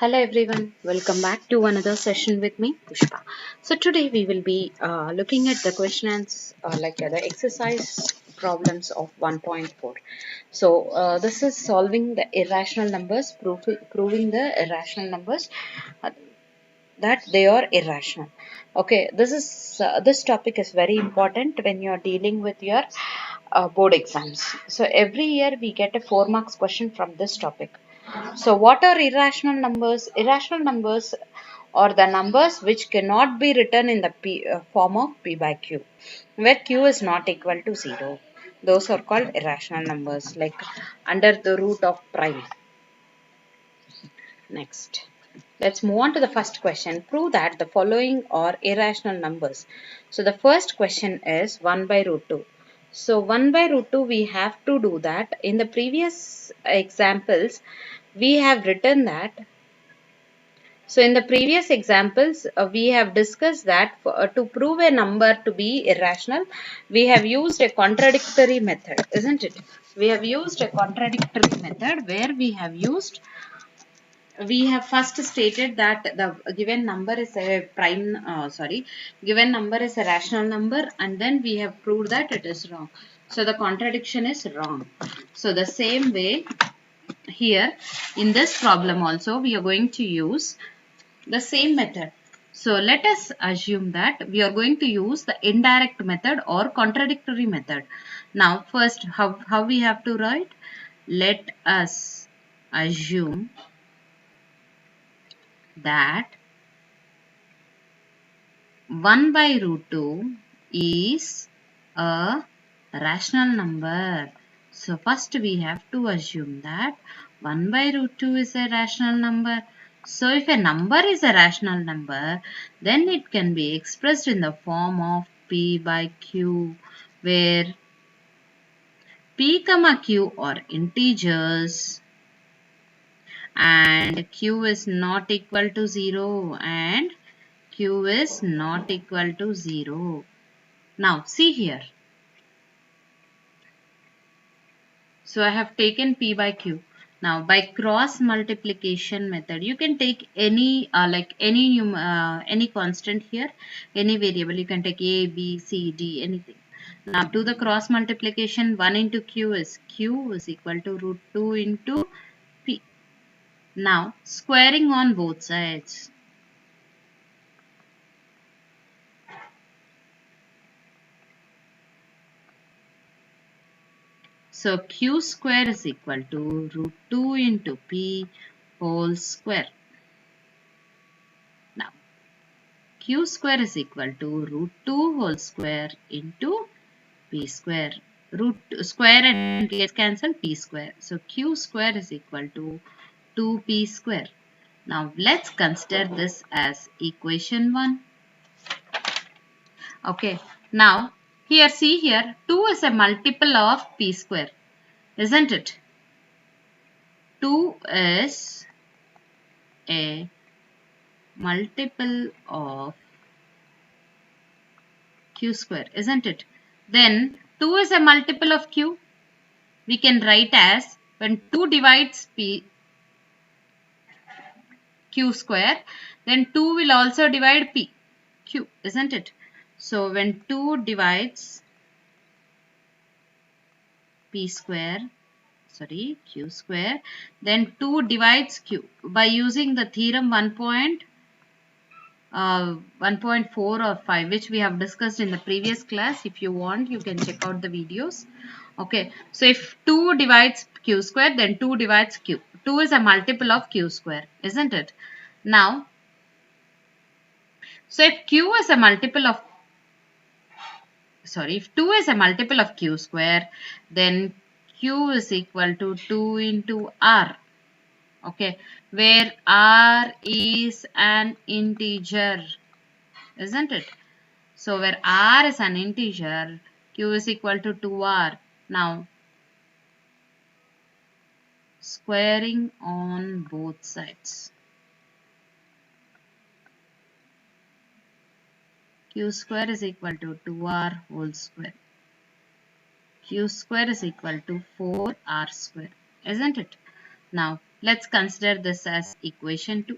Hello everyone, welcome back to another session with me, Pushpa. So today we will be looking at the question and the exercise problems of 1.4. So this is solving the irrational numbers, proving the irrational numbers uh, that they are irrational. Okay, this topic is very important when you are dealing with your board exams. So every year we get a 4 marks question from this topic. So, what are irrational numbers? Irrational numbers are the numbers which cannot be written in the form of p by q, where q is not equal to 0. Those are called irrational numbers, like under the root of prime. Next, let's move on to the first question. Prove that the following are irrational numbers. So, the first question is 1 by root 2. So, 1 by root 2, we have to do that. In the previous examples, we have written that. So in the previous examples, we have discussed that to prove a number to be irrational, we have used a contradictory method, isn't it? We have used a contradictory method where we have first stated that the given number is a given number is a rational number, and then we have proved that it is wrong. So the contradiction is wrong. So the same way here in this problem also we are going to use the same method. So let us assume that we are going to use the indirect method or contradictory method. Now first how we have to write? Let us assume that 1 by root 2 is a rational number. So first we have to assume that 1 by root 2 is a rational number. So if a number is a rational number, then it can be expressed in the form of p by q, where p comma q are integers and q is not equal to 0 and q is not equal to 0. Now see here. So I have taken p by q. Now by cross multiplication method, you can take any any constant here, any variable. You can take a, b, c, d, anything. Now do the cross multiplication. 1 into q is equal to root 2 into p. Now squaring on both sides. So q square is equal to root 2 into p whole square. Now q square is equal to root 2 whole square into p square. Root square and gets cancelled, p square. So q square is equal to 2p square. Now let's consider this as equation 1. Okay. Now here see here 2 is a multiple of p square, isn't it? 2 is a multiple of q square, isn't it? Then 2 is a multiple of q. We can write as when 2 divides q square, then 2 will also divide q, isn't it? So when 2 divides q square, then 2 divides q by using the theorem 1.4 or 5, which we have discussed in the previous class. If you want, you can check out the videos. Okay, so if 2 divides q square, then 2 divides q. 2 is a multiple of q square, isn't it? Now, so if q is a multiple of, if 2 is a multiple of q square, then q is equal to 2 into r. Okay, where r is an integer, isn't it? So where r is an integer, q is equal to 2r. Now, squaring on both sides. Q square is equal to 2r whole square. Q square is equal to 4r square, isn't it? Now, Let's consider this as equation 2.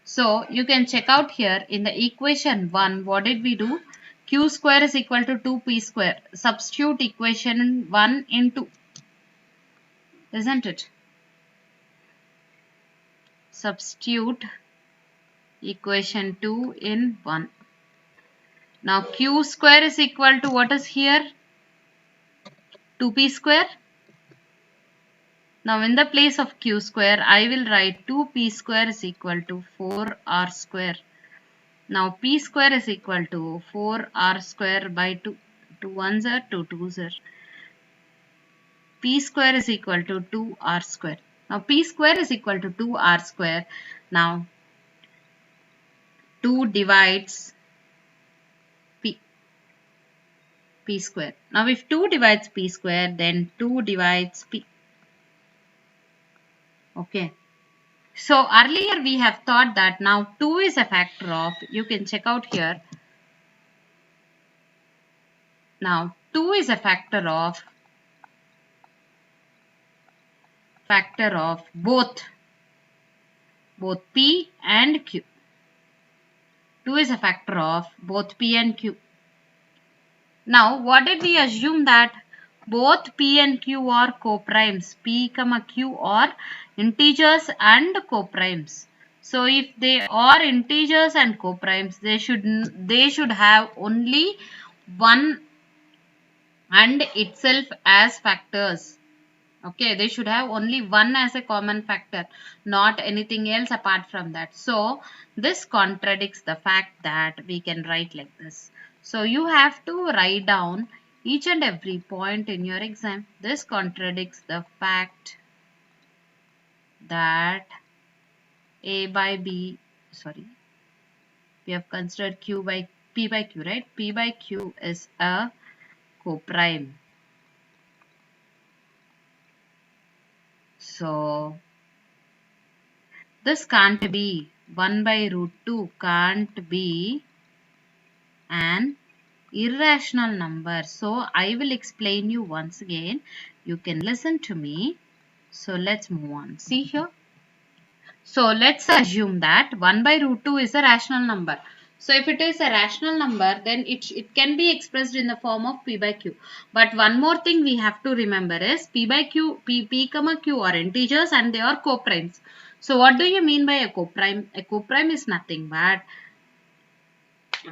So you can check out here in the equation 1, what did we do? Q square is equal to 2p square. Substitute equation 1 in 2, isn't it? Substitute equation 2 in 1. Now Q square is equal to what is here? 2p square. Now in the place of Q square, I will write 2p square is equal to 4r square. Now p square is equal to 4r square by 2. 2 ones are 2 twos are. P square is equal to 2r square. Now p square is equal to 2r square. Now 2 divides p square. Now if 2 divides p square, then 2 divides p. Okay. So earlier we have thought that now 2 is a factor of, you can check out here. Now 2 is a factor of both p and q. 2 is a factor of both p and q. Now what did we assume? That both p and q are coprimes. P comma q are integers and coprimes. So if they are integers and coprimes, they should have only one and itself as factors. Okay, they should have only one as a common factor, not anything else apart from that. So this contradicts the fact that we can write like this. So you have to write down each and every point in your exam. This contradicts the fact that A by B, sorry, we have considered Q by P by Q, right? P by Q is a coprime. So this can't be 1 by root 2 can't be an irrational number. So I will explain you once again. You can listen to me. So let's move on. See here. So let's assume that 1 by root 2 is a rational number. So if it is a rational number, then it can be expressed in the form of P by Q. But one more thing we have to remember is P by Q, P comma Q are integers and they are coprimes. So what do you mean by a coprime? A coprime is nothing but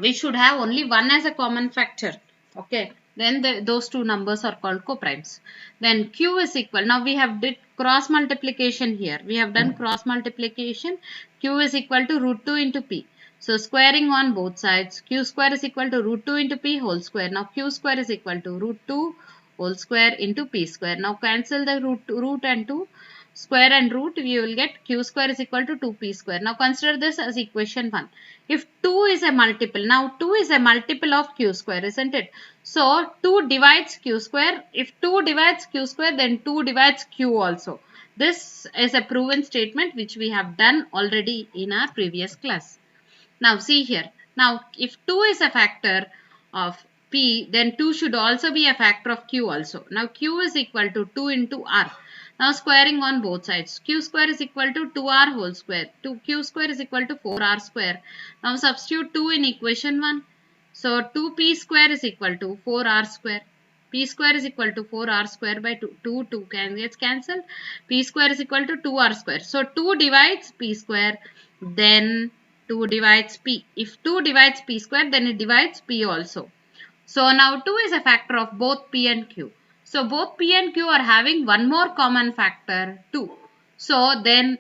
we should have only one as a common factor. Okay. Then those two numbers are called coprimes. Then Q is equal. Now we have did cross multiplication here. We have done cross multiplication. Q is equal to root 2 into P. So squaring on both sides. Q square is equal to root 2 into P whole square. Now Q square is equal to root 2 whole square into P square. Now cancel the root and 2. Square and root, we will get Q square is equal to 2P square. Now consider this as equation 1. If 2 is a multiple, now 2 is a multiple of Q square, isn't it? So 2 divides Q square. If 2 divides Q square, then 2 divides Q also. This is a proven statement which we have done already in our previous class. Now see here. Now if 2 is a factor of P, then 2 should also be a factor of Q also. Now Q is equal to 2 into R. Now squaring on both sides. Q square is equal to 2R whole square. 2Q square is equal to 4R square. Now substitute 2 in equation 1. So 2P square is equal to 4R square. P square is equal to 4R square by 2 can get cancelled. P square is equal to 2R square. So 2 divides P square, then 2 divides P. If 2 divides P square, then it divides P also. So now 2 is a factor of both P and Q. So both P and Q are having one more common factor 2. So then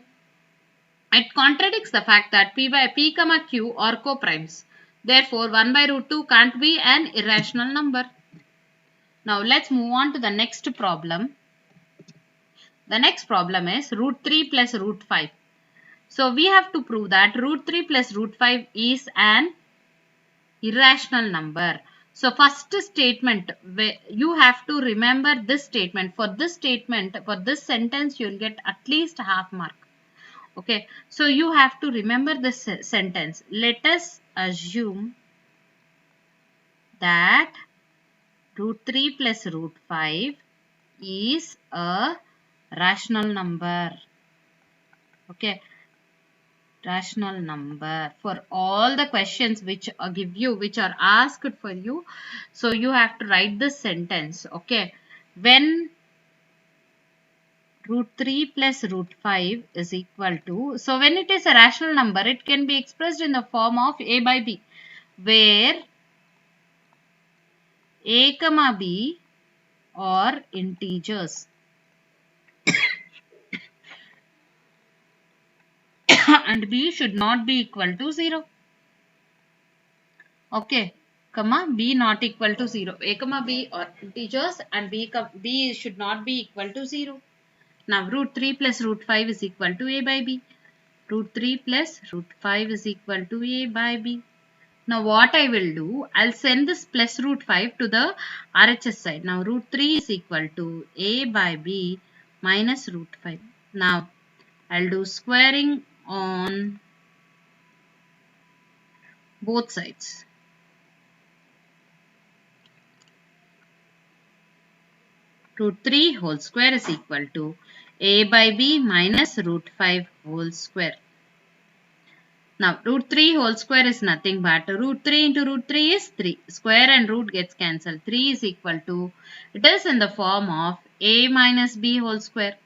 it contradicts the fact that P by P comma Q are coprimes. Therefore 1 by root 2 can't be an irrational number. Now let's move on to the next problem. The next problem is root 3 plus root 5. So we have to prove that root 3 plus root 5 is an irrational number. So first statement, you have to remember this statement. For this statement, for this sentence, you will get at least half mark. Okay. So you have to remember this sentence. Let us assume that root 3 plus root 5 is a rational number. Okay, rational number for all the questions which give you, which are asked for you. So you have to write this sentence. Okay, when root 3 plus root 5 is equal to, so when it is a rational number, it can be expressed in the form of a by b, where a comma b are integers and b should not be equal to 0. Okay, comma b not equal to 0. A comma b are integers and b should not be equal to 0. Now root 3 plus root 5 is equal to a by b. Root 3 plus root 5 is equal to a by b. Now what I will do, I'll send this plus root 5 to the RHS side. Now root 3 is equal to a by b minus root 5. Now I'll do squaring on both sides. Root 3 whole square is equal to a by b minus root 5 whole square. Now root 3 whole square is nothing but root 3 into root 3 is 3. Square and root gets cancelled. 3 is equal to, it is in the form of a minus b whole square.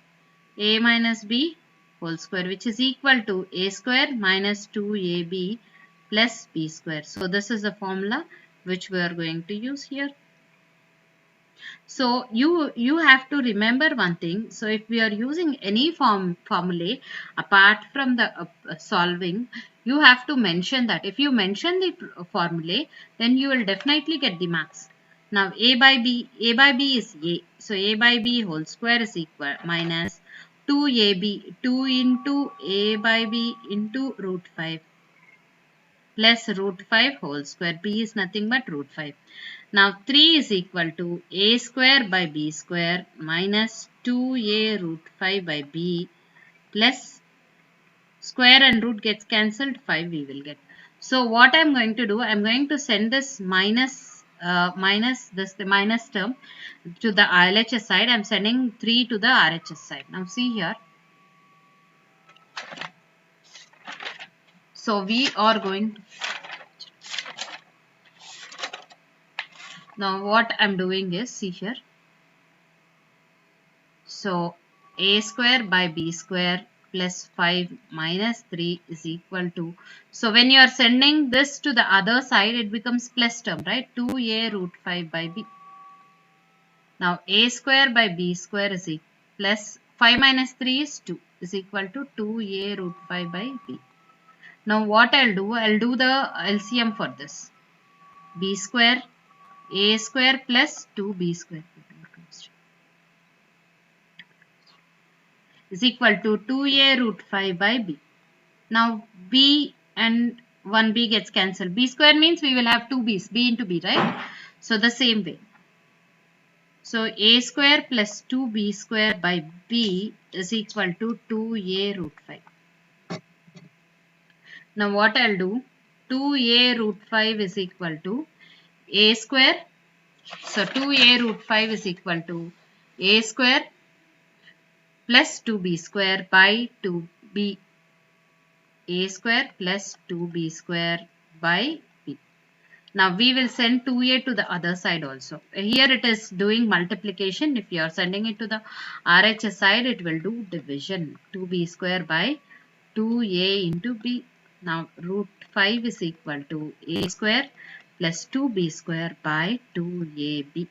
A minus b whole square, which is equal to a square minus 2ab plus b square. So this is the formula which we are going to use here. So you have to remember one thing. So if we are using any formulae apart from the solving, you have to mention that. If you mention the formulae, then you will definitely get the marks. Now a by b is a. So a by b whole square is equal minus 2ab, 2 into a by b into root 5 plus root 5 whole square. B is nothing but root 5. Now 3 is equal to a square by b square minus 2a root 5 by b plus square and root gets cancelled, 5 we will get. So what I am going to do, I am going to send this minus the minus term to the LHS side. I am sending 3 to the RHS side. Now see here. So we are going to, now what I am doing is, see here. So a square by b square plus 5 minus 3 is equal to, so when you are sending this to the other side, it becomes plus term, right? 2a root 5 by b. Now a square by b square is plus 5 minus 3 is 2 is equal to 2a root 5 by b. Now what I'll do the LCM for this. B square, a square plus 2b square is equal to 2a root 5 by b. Now b and 1b gets cancelled. B square means we will have 2b's, b into b, right? So the same way. So a square plus 2b square by b is equal to 2a root 5. Now what I'll do, 2a root 5 is equal to a square. So 2a root 5 is equal to a square plus 2b square by 2b. A square plus 2b square by b. Now we will send 2a to the other side also. Here it is doing multiplication. If you are sending it to the RHS side, it will do division. 2b square by 2a into b. Now root 5 is equal to a square plus 2b square by 2ab.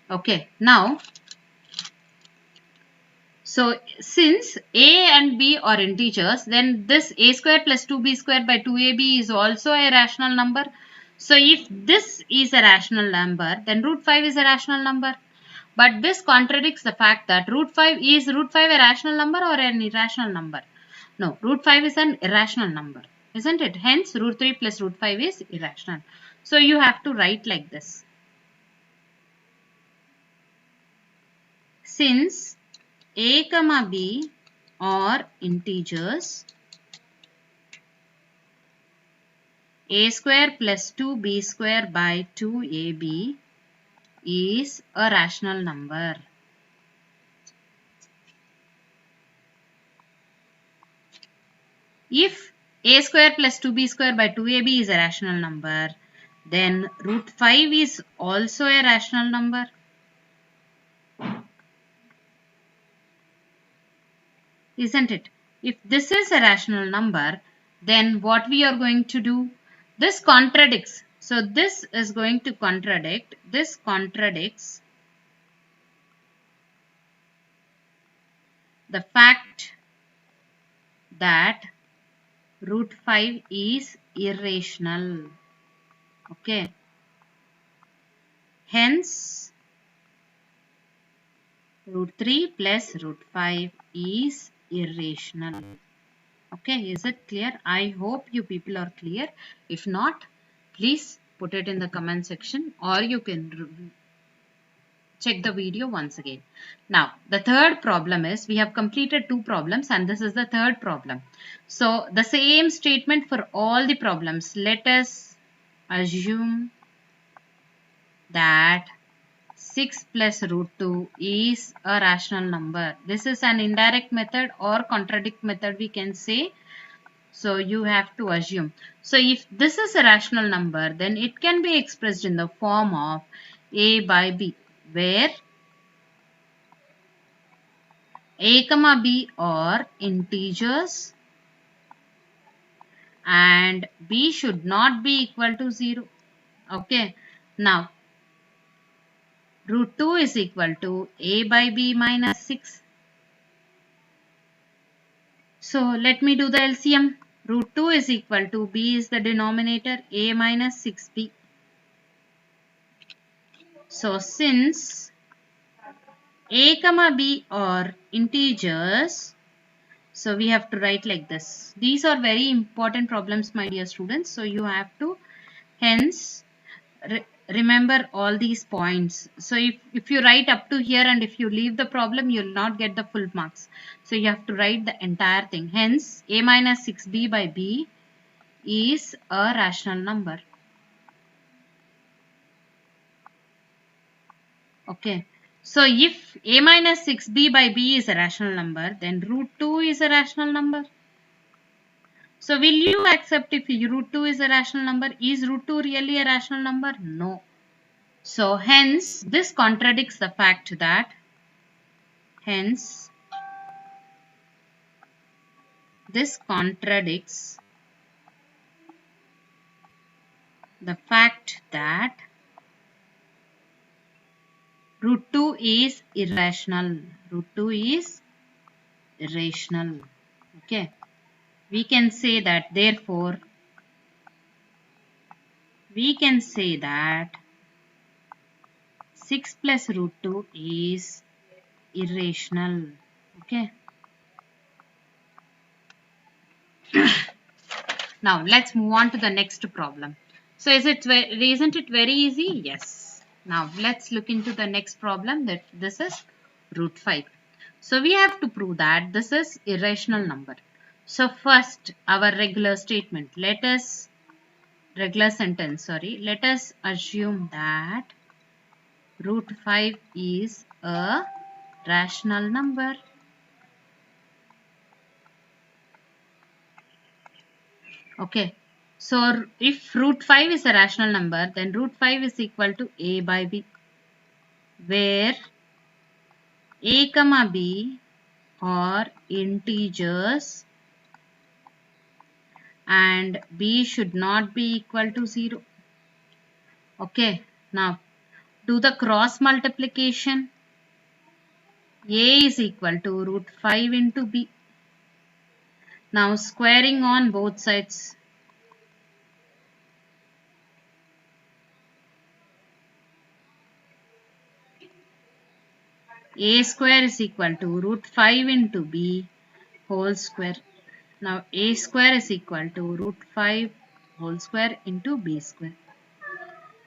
Okay, now so since a and b are integers, then this a square plus 2b square by 2ab is also a rational number. So if this is a rational number, then root 5 is a rational number. But this contradicts the fact that root 5 a rational number or an irrational number? No, root 5 is an irrational number, isn't it? Hence root 3 plus root 5 is irrational. So you have to write like this. Since a comma b are integers, a square plus 2b square by 2ab is a rational number. if a square plus 2b square by 2ab is a rational number, then root 5 is also a rational number. Isn't it? If this is a rational number, then what we are going to do? This contradicts. So this is going to contradict. This contradicts the fact that root 5 is irrational. Okay. Hence, root 3 plus root 5 is irrational. Okay, is it clear? I hope you people are clear. If not, please put it in the comment section, or you can check the video once again. Now, the third problem is, we have completed 2 problems and this is the third problem. So, the same statement for all the problems. Let us assume that 6 plus root 2 is a rational number. This is an indirect method or contradict method we can say. So you have to assume. So if this is a rational number, then it can be expressed in the form of a by b, where a comma b are integers and b should not be equal to 0. Okay. Now, root 2 is equal to a by b minus 6. So let me do the LCM. Root 2 is equal to b is the denominator, a minus 6b. So since a comma b are integers, so we have to write like this. These are very important problems, my dear students. So you have to hence remember all these points. So if you write up to here and if you leave the problem, you will not get the full marks. So you have to write the entire thing. Hence, a minus 6b by b is a rational number. Okay. So if a minus 6b by b is a rational number, then root 2 is a rational number. So will you accept if root 2 is a rational number? Is root 2 really a rational number? No. So hence this contradicts the fact that this contradicts the fact that root 2 is irrational. Root 2 is irrational. Okay. We can say that, therefore, we can say that 6 plus root 2 is irrational. Okay. Now let's move on to the next problem. So isn't it very easy? Yes. Now let's look into the next problem, that this is root 5. So we have to prove that this is irrational number. So first, our regular statement. Let us assume that root 5 is a rational number. Okay. So if root 5 is a rational number, then root 5 is equal to a by b, where a comma b are integers and b should not be equal to 0. Okay. Now do the cross multiplication. A is equal to root 5 into b. Now squaring on both sides. A square is equal to root 5 into b whole square. Now a square is equal to root 5 whole square into b square.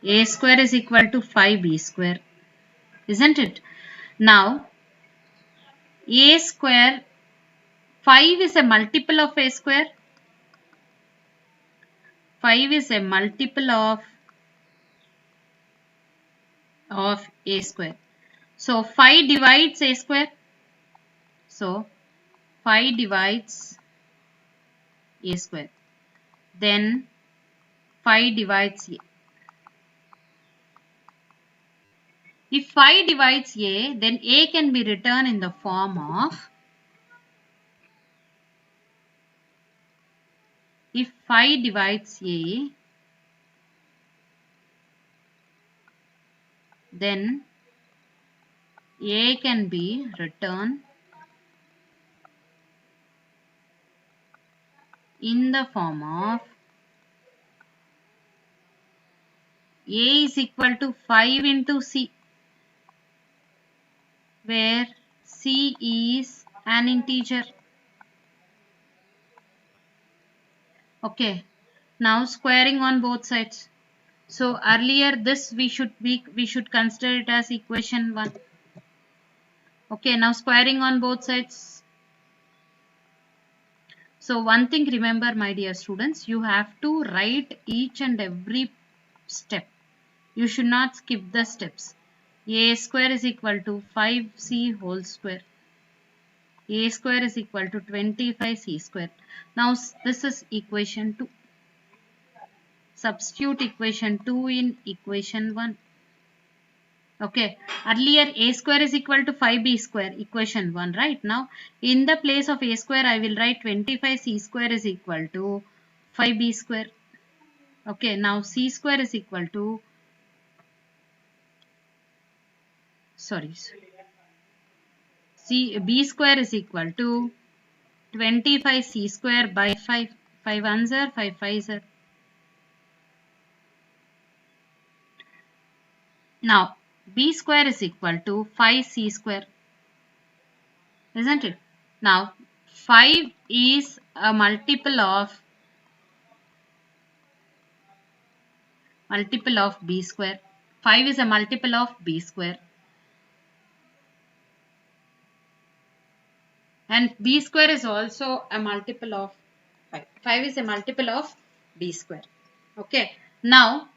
A square is equal to 5b square. Isn't it? Now a square, 5 is a multiple of a square. 5 is a multiple of a square. So 5 divides a square. So 5 divides a square. Then 5 divides a. If 5 divides a, then a can be written in the form of, if 5 divides a, then a can be written in the form of a is equal to 5 into c, where c is an integer. Okay, now squaring on both sides. So earlier this we should consider it as equation 1. Okay, now squaring on both sides. So one thing remember, my dear students, you have to write each and every step. You should not skip the steps. A square is equal to 5c whole square. A square is equal to 25c square. Now this is equation 2. Substitute equation 2 in equation 1. Okay, earlier a square is equal to 5b square, equation 1, right? Now in the place of a square I will write 25c square is equal to 5b square. Okay, now c square is equal to, sorry, b square is equal to 25c square by 5. 5 ones are 5 5s are. Now b square is equal to 5c square, isn't it? Now 5 is a multiple of b square. 5 is a multiple of b square, and b square is also a multiple of 5. 5 is a multiple of b square. Okay, now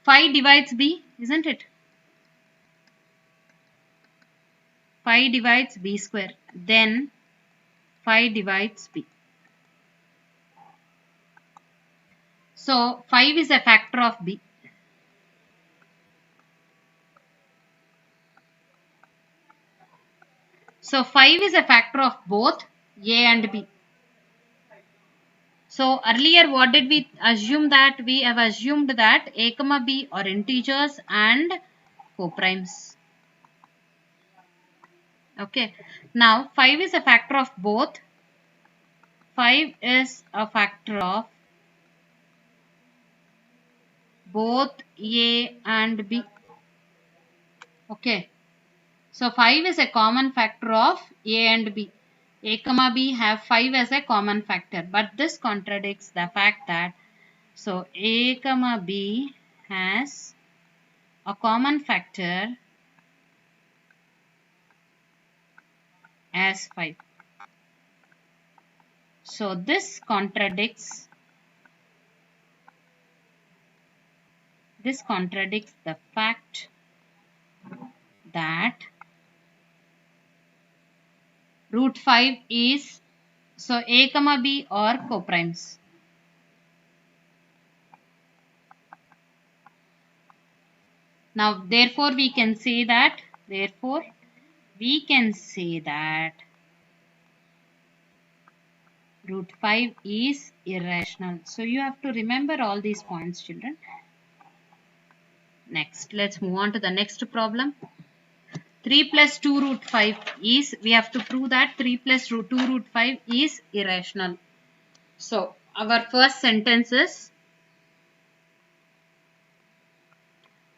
5 divides b, isn't it? 5 divides b square, then 5 divides b. So 5 is a factor of b. So 5 is a factor of both a and b. So earlier what did we assume? That we have assumed that a comma b are integers and coprimes. Okay, now 5 is a factor of both. 5 is a factor of both a and b. Okay, so 5 is a common factor of a and b. A comma b have 5 as a common factor, but this contradicts the fact that, so a comma b has a common factor as 5. So this contradicts the fact that root 5 is, so a comma b are coprimes. Now therefore we can say that root 5 is irrational. So you have to remember all these points, children. Next, let's move on to the next problem. 3 plus 2 root 5 is, we have to prove that 3 plus 2 root 5 is irrational. So our first sentence is,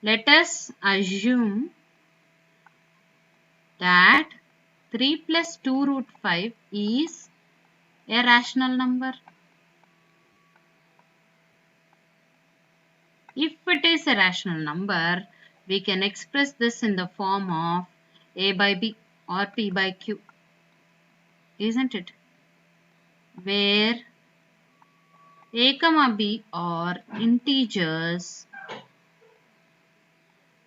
let us assume that 3 plus 2 root 5 is a rational number. If it is a rational number, we can express this in the form of a by b or p by q, isn't it? Where a comma b are integers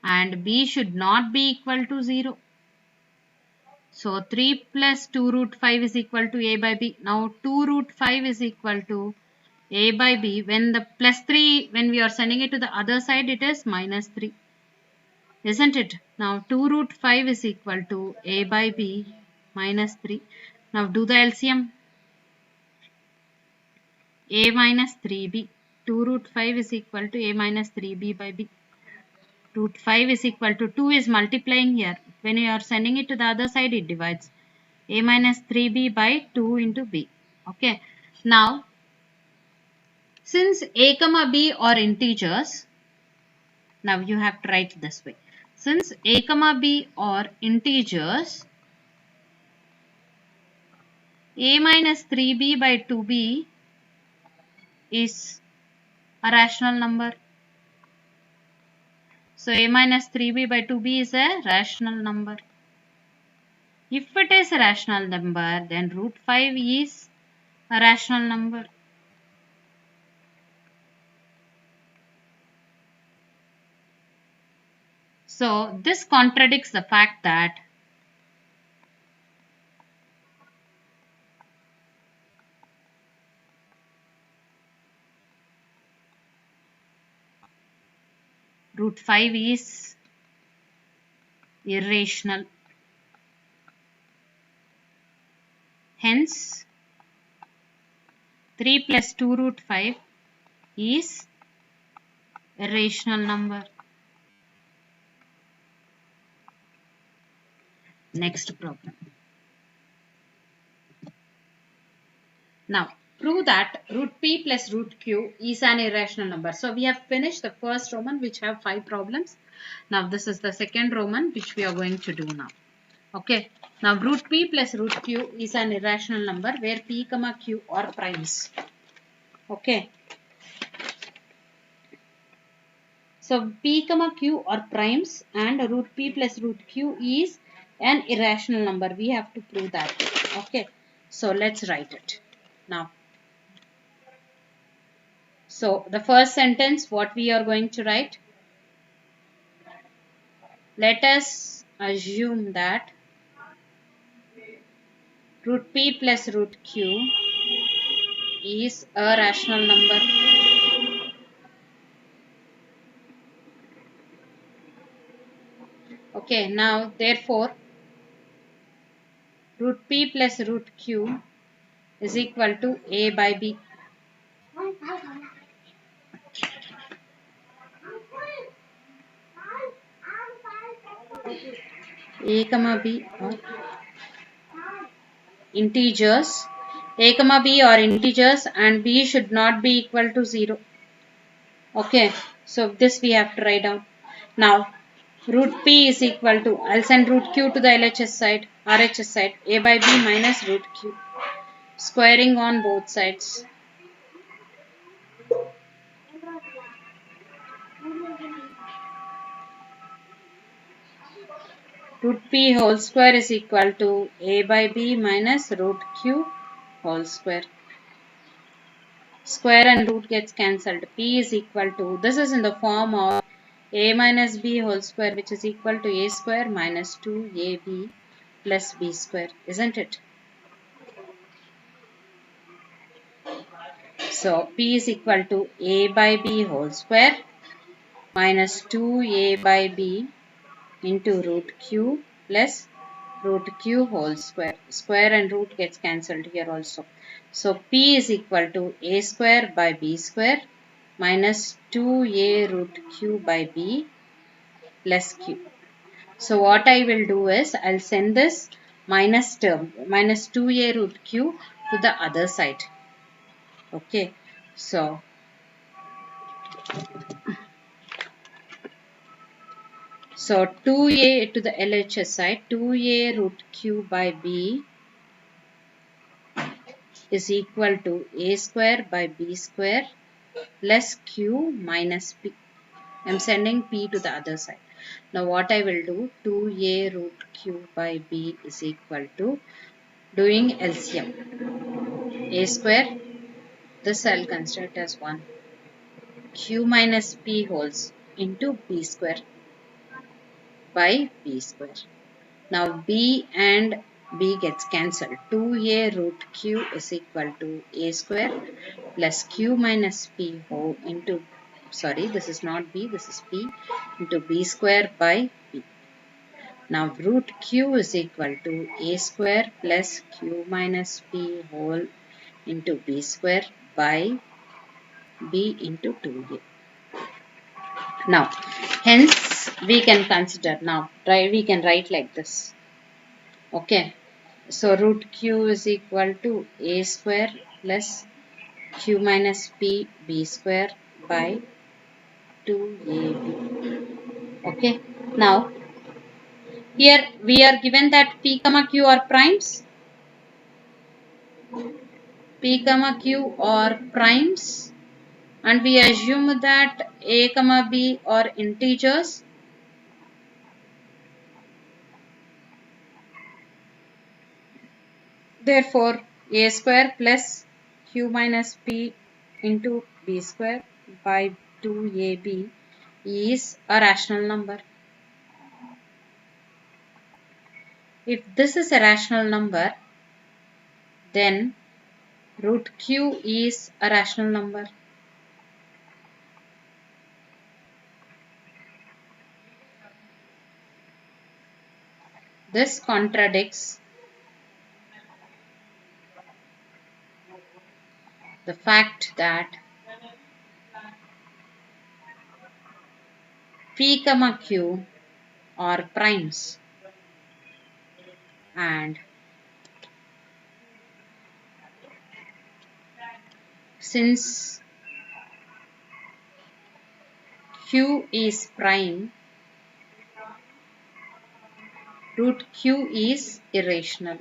and b should not be equal to 0. So 3 plus 2 root 5 is equal to a by b. Now 2 root 5 is equal to a by b. When the plus 3, when we are sending it to the other side, it is minus 3. Isn't it? Now 2 root 5 is equal to a by b minus 3. Now do the LCM. A minus 3b. 2 root 5 is equal to a minus 3b by b. Root 5 is equal to 2 is multiplying here. When you are sending it to the other side, it divides. A minus 3b by 2 into b. Okay. Now, since a comma b are integers, now you have to write this way. Since a comma b are integers, a minus 3b by 2b is a rational number. So a minus 3b by 2b is a rational number. If it is a rational number, then root 5 is a rational number. So this contradicts the fact that root 5 is irrational. Hence, 3 plus 2 root 5 is a rational number. Next problem. Now, prove that root p plus root q is an irrational number. So, we have finished the first Roman, which have 5 problems. Now, this is the second Roman, which we are going to do now. Okay. Now, root p plus root q is an irrational number where p comma q are primes. Okay. So, p comma q are primes and root p plus root q is an irrational number. We have to prove that. Okay. So, let's write it now. So, the first sentence, what we are going to write? Let us assume that root p plus root q is a rational number. Okay, now therefore root p plus root q is equal to a by b. A comma b are integers. A comma b are integers and b should not be equal to 0. Okay, so this we have to write down. Now root p is equal to, I'll send root q to the LHS side, RHS side, a by b minus root q, squaring on both sides. Root p whole square is equal to a by b minus root q whole square. Square and root gets cancelled. P is equal to, this is in the form of a minus b whole square, which is equal to a square minus 2ab plus b square, isn't it? So p is equal to a by b whole square minus 2a by b into root q plus root q whole square. Square and root gets cancelled here also. So p is equal to a square by b square minus 2a root q by b plus q. So what I will do is I'll send this minus term minus 2a root q to the other side. Okay. So So 2a to the LHS side, 2a root q by b is equal to a square by b square plus q minus p. I am sending p to the other side. Now what I will do, 2a root q by b is equal to, doing LCM, a square, this I will consider it as 1, q minus p wholes into b square by b square. Now b and b gets cancelled. 2a root q is equal to a square plus q minus p whole into, sorry, this is not b, this is p, into b square by b. Now root q is equal to a square plus q minus p whole into b square by b into 2a. Now, hence we can consider, now we can write like this. Okay. So root q is equal to a square plus q minus p b square by 2ab. Okay. Now, here we are given that p comma q are primes. P comma q are primes, and we assume that a comma b are integers. Therefore, a square plus q minus p into b square by 2ab is a rational number. If this is a rational number, then root q is a rational number. This contradicts the fact that p comma q are primes, and since q is prime, root q is irrational.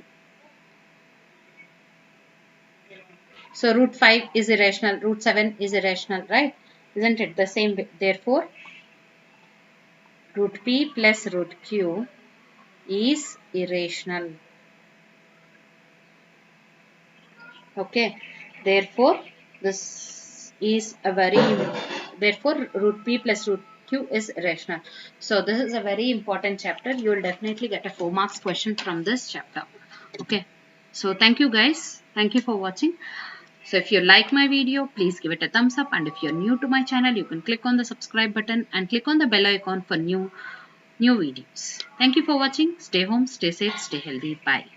So root 5 is irrational, root 7 is irrational, right? Isn't it the same? Therefore, root p plus root q is irrational. Okay. Therefore, this is a very, therefore root p plus root q is irrational. So this is a very important chapter. You will definitely get a 4 marks question from this chapter. Okay. So thank you guys. Thank you for watching. So if you like my video, please give it a thumbs up, and if you're new to my channel, you can click on the subscribe button and click on the bell icon for new videos. Thank you for watching. Stay home, stay safe, stay healthy. Bye.